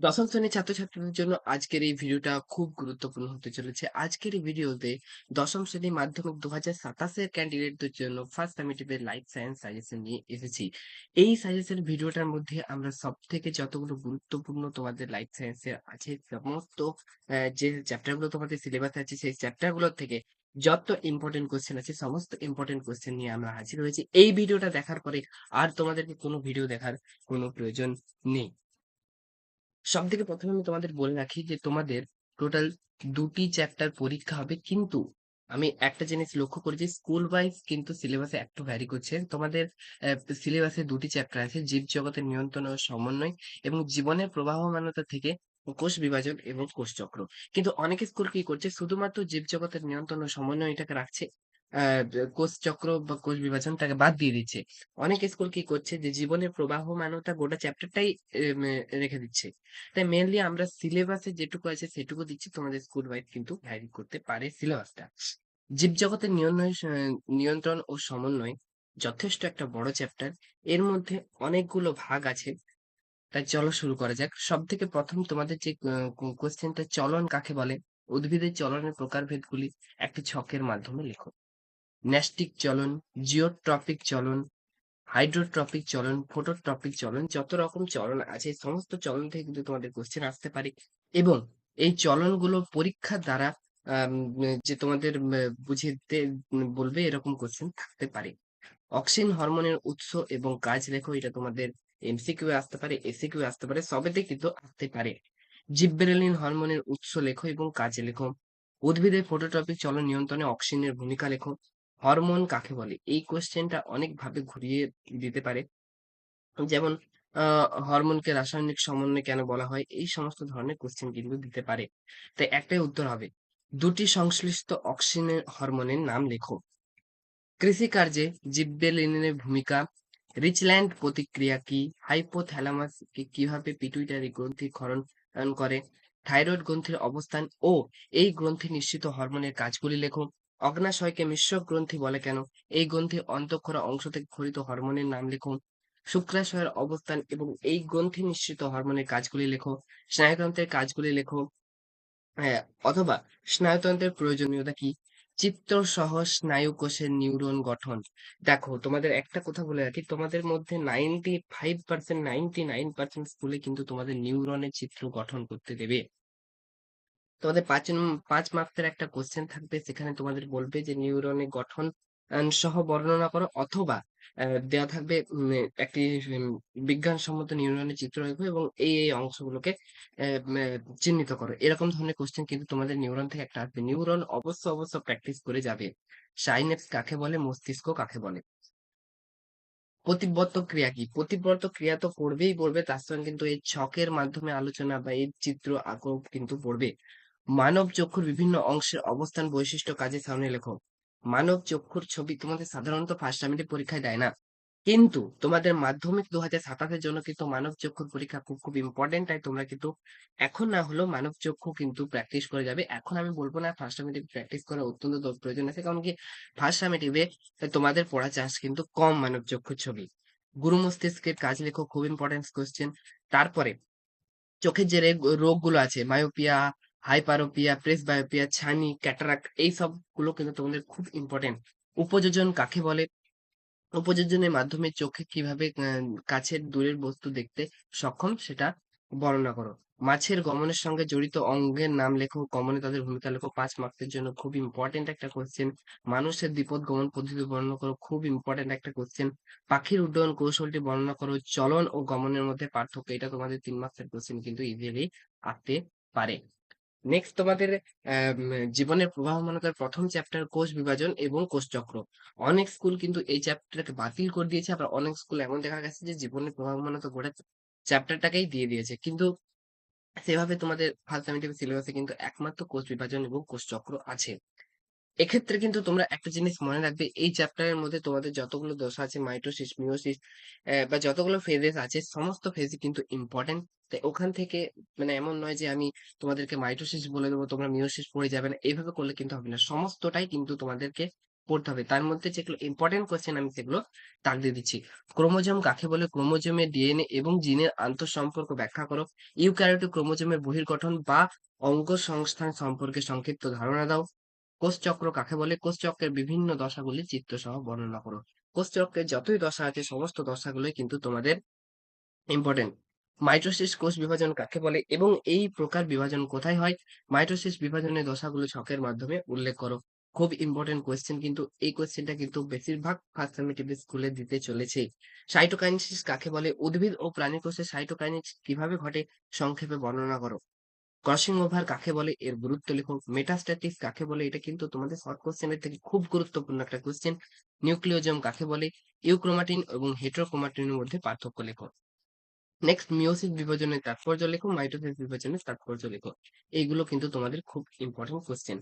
দশম শ্রেণীর ছাত্রছাত্রীদের জন্য আজকের এই ভিডিওটা খুব গুরুত্বপূর্ণ হতে চলেছে। আজকের এই ভিডিওতে দশম শ্রেণী মাধ্যমিক ২০২৭ এর ক্যান্ডিডেটদের জন্য ফার্স্ট সামেটিভ এর লাইফ সায়েন্স সাজেশন নিয়ে এসেছি। এই সাজেশন ভিডিওটার মধ্যে আমরা সবথেকে যতগুলো গুরুত্বপূর্ণ তোমাদের লাইফ সায়েন্স এর আছে সমস্ত যে চ্যাপ্টার গুলো তোমাদের সিলেবাসে আছে সেই চ্যাপ্টার গুলোর থেকে যত ইম্পোর্টেন্ট কোয়েশ্চেন আছে সমস্ত ইম্পোর্টেন্ট কোয়েশ্চেন নিয়ে আমরা হাজির হয়েছি। এই ভিডিওটা দেখার পরে আর তোমাদেরকে কোনো ভিডিও দেখার কোনো প্রয়োজন নেই। সবথেকে ১ম আমি তোমাদের বলে রাখি যে তোমাদের টোটাল ২ টি চ্যাপ্টার পরীক্ষা হবে। কিন্তু আমি একটা জিনিস লক্ষ্য করেছি স্কুল ওয়াইজ কিন্তু সিলেবাসে একটু ভ্যারি করছে। তোমাদের সিলেবাসে ২ টি চ্যাপ্টার আছে জীবজগতের নিয়ন্ত্রণ ও সমন্বয় এবং জীবনের প্রবাহমানতা থেকে কোষ বিভাজন এবং কোষচক্র। কিন্তু অনেক স্কুল কি করছে শুধুমাত্র জীবজগতের নিয়ন্ত্রণ ও সমন্বয়টাকে রাখছে। আ কোষচক্র বা কোষ বিভাজনটাকে বাদ দিয়ে দিচ্ছে। অনেক স্কুল কি করছে যে জীবনের প্রবাহমানতা গোটা চ্যাপ্টারটাই রেখে দিচ্ছে। তাই মেইনলি আমরা সিলেবাসে যেটুকু আছে সেটুকু দিচ্ছি। তোমাদের স্কুল ওয়াইজ কিন্তু ভ্যারি করতে পারে সিলেবাসটা। জীবজগতের নিয়ন্ত্রণ ও সমন্বয় যথেষ্ট একটা বড় চ্যাপ্টার। এর মধ্যে অনেকগুলো ভাগ আছে। তাই চলো শুরু করা যাক। সবথেকে ১ম তোমাদের যে কোয়েশ্চেনটা চলন কাকে বলে? উদ্ভিদের চলনের প্রকারভেদগুলি একটি ছকের মাধ্যমে লেখো। ন্যাস্টিক চলন, জিওট্রপিক চলন, হাইড্রোট্রপিক চলন, ফোটোট্রপিক চলন যত রকম চলন আছে সমস্ত চলন থেকে কিন্তু তোমাদের কোশ্চেন আসতে পারে এবং এই চলনগুলো পরীক্ষার দ্বারা আম যে তোমাদের বুঝিয়ে দিতে বলবে এরকম কোশ্চেন থাকতে পারে। অক্সিন হরমোনের উৎস এবং কাজ লেখো এটা তোমাদের এমসিকিউ এ আসতে পারে, এসিকিউ এ আসতে পারে, সবেতে কিন্তু আসতে পারে। জিব্বেরেলিন হরমোনের উৎস লেখো এবং কাজ লেখো। উদ্ভিদের ফটোট্রপিক চলন নিয়ন্ত্রণে অক্সিনের ভূমিকা লেখো। হরমোন কাকে বলে? এই কোয়েশ্চেনটা অনেকভাবে ঘুরিয়ে দিতে পারে। যেমন আ হরমোনকে রাসায়নিক সমন্বয় কেন বলা হয়? এই সমস্ত ধরনের কোয়েশ্চেন কিন্তু দিতে পারে। তাই একটাই উত্তর হবে। ২ টি সংশ্লিষ্ট অক্সিনের হরমোনের নাম লেখো। কৃষিকার্যে জিব্বেরেলিনের ভূমিকা, রিচল্যান্ড প্রতিক্রিয়া কি? হাইপোথ্যালামাসকে কিভাবে পিটুইটারি গ্রন্থি ক্ষরণ করে? থাইরয়েড গ্রন্থির অবস্থান ও এই গ্রন্থি নিঃসৃত হরমোনের কাজগুলি লেখো। অগ্ন্যাশয়কে মিশ্রক গ্রন্থি বলে কেন? এই গ্রন্থির অন্তঃক্ষরা অংশ থেকে ক্ষরিত হরমোনের নাম লেখো। শুক্রাশয়ের অবস্থান এবং এই গ্রন্থি নিঃসৃত হরমোনের কাজগুলি লেখো। স্নায়ুতন্ত্রের কাজগুলি লেখো। হ্যাঁ, অথবা স্নায়ুতন্ত্রের প্রয়োজনীয়তা কি? চিত্রসহ স্নায়ুকোষের নিউরন গঠন। দেখো তোমাদের একটা কথা বলে রাখি, তোমাদের মধ্যে 95% 99% স্কুলে কিন্তু তোমাদের নিউরনের চিত্র গঠন করতে দেবে। তোমাদের ৫ মার্কসের একটা কোয়েশ্চেন থাকবে সেখানে তোমাদের বলবে যে নিউরনের গঠন সহ বর্ণনা করো অথবা দেয়া থাকবে একটি উম বিজ্ঞানসম্মত নিউরনের চিত্র লেখো এবং এই অংশগুলোকে অ্যা ম্যা চিহ্নিত করো। এরকম ধরনের কোয়েশ্চেন কিন্তু তোমাদের নিউরন থেকে একটা আসবে। নিউরন অবশ্য প্র্যাকটিস করে যাবে। সাইন্যাপস কাকে বলে? মস্তিষ্ক কাকে বলে? প্রতিব্বর্ত ক্রিয়া কি? প্রতিব্বর্ত ক্রিয়া তো পড়বে তার সঙ্গে কিন্তু এই ছকের মাধ্যমে আলোচনা বা এই চিত্র আঁকো কিন্তু পড়বে। মানব চক্ষুর বিভিন্ন অংশের অবস্থান, বৈশিষ্ট্য, কাজের সারণী লেখো। মানব চক্ষুর ছবি তোমাদের সাধারণত ফার্স্ট টার্মিতে পরীক্ষায় দেয় না। কিন্তু তোমাদের মাধ্যমিক ২০২৭ এর জন্য কিন্তু মানব চক্ষুর পরীক্ষা খুব ইম্পোর্টেন্ট। তাই তোমরা কিন্তু এখন না হলেও মানব চক্ষু কিন্তু প্র্যাকটিস করে যাবে। এখন আমি বলব না ফার্স্ট টার্মিটিভ প্র্যাকটিস করা অত্যন্ত প্রয়োজন আছে। কারণ কি ফার্স্ট টার্মিটিভে তোমাদের পড়ার চান্স কিন্তু কম মানব চক্ষুর ছবি। গুরু মস্তিষ্কের কাজ লেখো খুব ইম্পোর্টেন্ট কোয়েশ্চেন। তারপরে চোখের যে রোগগুলো আছে মায়োপিয়া, হাইপারোপিয়া, প্রেসবায়োপিয়া, ছানি, ক্যাটারাক্ট এই সবগুলো কিন্তু তোমাদের খুব ইম্পোর্টেন্ট। উপযোজন কাকে বলে? উপযোজনের মাধ্যমে চোখে কিভাবে কাছের দূরের বস্তু দেখতে সক্ষম সেটা বর্ণনা করো। মাছের গমনের সঙ্গে জড়িত অঙ্গের নাম লেখো, গমনে তাদের ভূমিকা লেখো। ৫ মার্কসের জন্য খুব ইম্পোর্টেন্ট একটা কোয়েশ্চেন। মানুষের বিপদ গমন পদ্ধতি বর্ণনা করো, খুব ইম্পোর্টেন্ট একটা কোয়েশ্চেন। পাখির উড্ডয়ন কৌশলটি বর্ণনা করো। চলন ও গমনের মধ্যে পার্থক্য। এটা তোমাদের ৩ মার্কসের কোয়েশ্চেন কিন্তু ইজিলি আসতে পারে। নেক্সট তোমাদের জীবনের প্রবাহমানতার ১ম চ্যাপ্টার কোষ বিভাজন এবং কোষচক্র। অনেক স্কুল কিন্তু এই চ্যাপ্টারটাকে বাতিল করে দিয়েছে। আবার অনেক স্কুল এমন দেখা গেছে যে জীবনের প্রবাহমানতা গোটা চ্যাপ্টারটাকেই দিয়ে দিয়েছে। কিন্তু সেভাবে তোমাদের ফার্স্ট সামেটিভ সিলেবাসে কিন্তু একমাত্র কোষ বিভাজন এবং কোষচক্র আছে। এক্ষেত্রে কিন্তু তোমরা একটা জিনিস মনে রাখবে এই চ্যাপ্টারের মধ্যে তোমাদের যতগুলো দশা আছে মাইটোসিস, মিয়োসিস বা যতগুলো ফেজেস আছে সমস্ত ফেজই কিন্তু ইম্পোর্টেন্ট। তাই ওখান থেকে মানে এমন নয় যে আমি তোমাদেরকে মাইটোসিস বলে দেবো তোমরা মিয়োসিস পড়ে যাবে না। এভাবে করলে কিন্তু হবে না। সমস্তটাই কিন্তু তোমাদেরকে পড়তে হবে। তার মধ্যে যেগুলো ইম্পোর্টেন্ট কোয়েশ্চেন আমি সেগুলো দাগ দিয়ে দিচ্ছি। ক্রোমোজোম কাকে বলে? ক্রোমোজোমের ডিএনএ এবং জিনের আন্তঃসম্পর্ক ব্যাখ্যা করো। ইউক্যারিওটিক ক্রোমোজোমের বহির্গঠন বা অঙ্গসংস্থান সম্পর্কে সংক্ষিপ্ত ধারণা দাও। কোষচক্র কাকে বলে? কোষচক্রের বিভিন্ন দশাগুলির চিত্রসহ বর্ণনা করো। কোষচক্রের যতই দশা আছে সমস্ত দশাগুলোই কিন্তু তোমাদের ইম্পোর্টেন্ট। মাইটোসিস কোষ বিভাজন কাকে বলে এবং এই প্রকার বিভাজন কোথায় হয়? মাইটোসিস বিভাজনের দশাগুলো ছকের মাধ্যমে উল্লেখ করো। খুব ইম্পোর্টেন্ট কোয়েশ্চেন, কিন্তু এই কোয়েশ্চেনটা কিন্তু বেশিরভাগ ফার্স্ট সামেটিভ স্কুলে দিতে চলেছে। সাইটোকাইনেসিস কাকে বলে? উদ্ভিদ ও প্রাণী কোষে সাইটোকাইনেসিস কিভাবে ঘটে সংক্ষেপে বর্ণনা করো। ক্রসিং ওভার কাকে বলে? এর গুরুত্ব লেখো। মেটাস্ট্যাটিস কাকে বলে? এটা কিন্তু তোমাদের শর্ট কোশ্চেনের থেকে খুব গুরুত্বপূর্ণ একটা কোশ্চেন। নিউক্লিওজোম কাকে বলে? ইউক্রোমাটিন এবং হেটারোক্রোমাটিনের মধ্যে পার্থক্য লেখো। নেক্সট মিয়োসিস বিভাজনের তাৎপর্য লেখো, মাইটোসিস বিভাজনের তাৎপর্য লেখো। এইগুলো কিন্তু তোমাদের খুব ইম্পর্টেন্ট কোশ্চেন।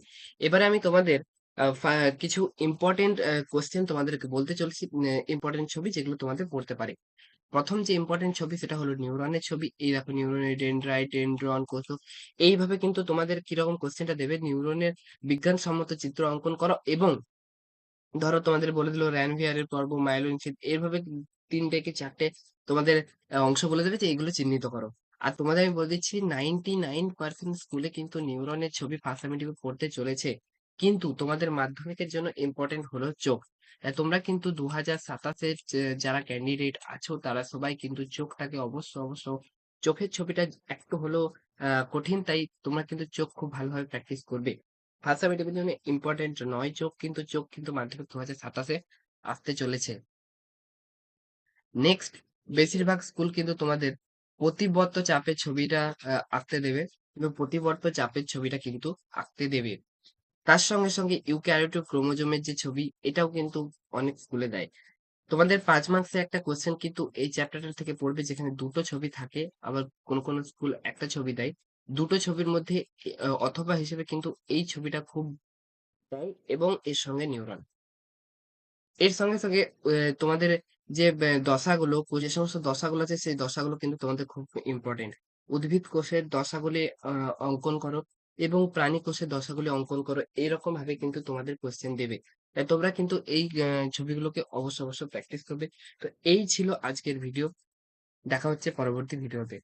এবারে আমি তোমাদের কিছু ইম্পর্টেন্ট কোশ্চেন তোমাদেরকে বলতে চলছি, ইম্পর্টেন্ট ছবি যেগুলো তোমাদের পড়তে পারে। প্রথম যে ইম্পর্টেন্ট ছবি সেটা হলো নিউরনের ছবি। এই দেখো নিউরনের ডেনড্রাইট, ডেনড্রন, কোষক। এইভাবে কিন্তু তোমাদের কিরকম কোশ্চেনটা দেবে, নিউরনের বিজ্ঞানসম্মত চিত্র অঙ্কন করো এবং ধরো তোমাদের বলে দিল র্যানভিয়ারের পর্ব, মাইলোইন শিট, এভাবে ৩ কি ৪ তোমাদের অংশ বলে দেবে যে এগুলো চিহ্নিত করো। আর তোমাদের আমি বলে দিচ্ছি 99% স্কুলে কিন্তু নিউরনের ছবি ফার্স্ট সামেটিভে পড়তে চলেছে। কিন্তু তোমাদের মাধ্যমিকের জন্য ইম্পর্টেন্ট হলো চোখ। তোমরা কিন্তু 2027-এর যারা ক্যান্ডিডেট আছো তারা সবাই কিন্তু চোখটাকে অবশ্য চোখের ছবিটা একটু হলেও কঠিন, তাই তোমরা কিন্তু চোখ খুব ভালোভাবে প্র্যাকটিস করবে। ফার্স্ট সামেটিভের জন্য ইম্পর্টেন্ট নয় চোখ, কিন্তু চোখ কিন্তু মাধ্যমিক 2027-এ আসতে চলেছে। নেক্সট, বেশিরভাগ স্কুল কিন্তু তোমাদের প্রতিবর্ত চাপের ছবিটা আঁকতে দেবে, কিন্তু প্রতিবর্ত চাপের ছবিটা কিন্তু আঁকতে দেবে। তার সঙ্গে ইউক্যারিওটিক ক্রোমোজোমের যে ছবি, এটাও কিন্তু অনেক স্কুলে দেয়। তোমাদের 5 মার্কসে একটা কোশ্চেন কিন্তু এই চ্যাপ্টারটা থেকে পড়বে যেখানে দুটো ছবি থাকে, আবার কোন স্কুল একটা ছবি দেয়। দুটো ছবির মধ্যে অথবা হিসেবে কিন্তু এই ছবিটা খুব দেয় এবং এর সঙ্গে নিউরন। এর সঙ্গে তোমাদের যে দশাগুলো, যে সমস্ত দশাগুলো আছে সেই দশাগুলো কিন্তু তোমাদের খুব ইম্পর্টেন্ট। উদ্ভিদ কোষের দশাগুলি অঙ্কন করো এবং প্রাণী কোষের দশাগুলি অঙ্কন করো। এরকম ভাবে কিন্তু তোমাদের কোয়েশ্চেন দেবে। তাই তোমরা কিন্তু এই ছবিগুলোকে অবশ্যই প্র্যাকটিস করবে। তো এই ছিল আজকের ভিডিও। দেখা হচ্ছে পরবর্তী ভিডিওতে।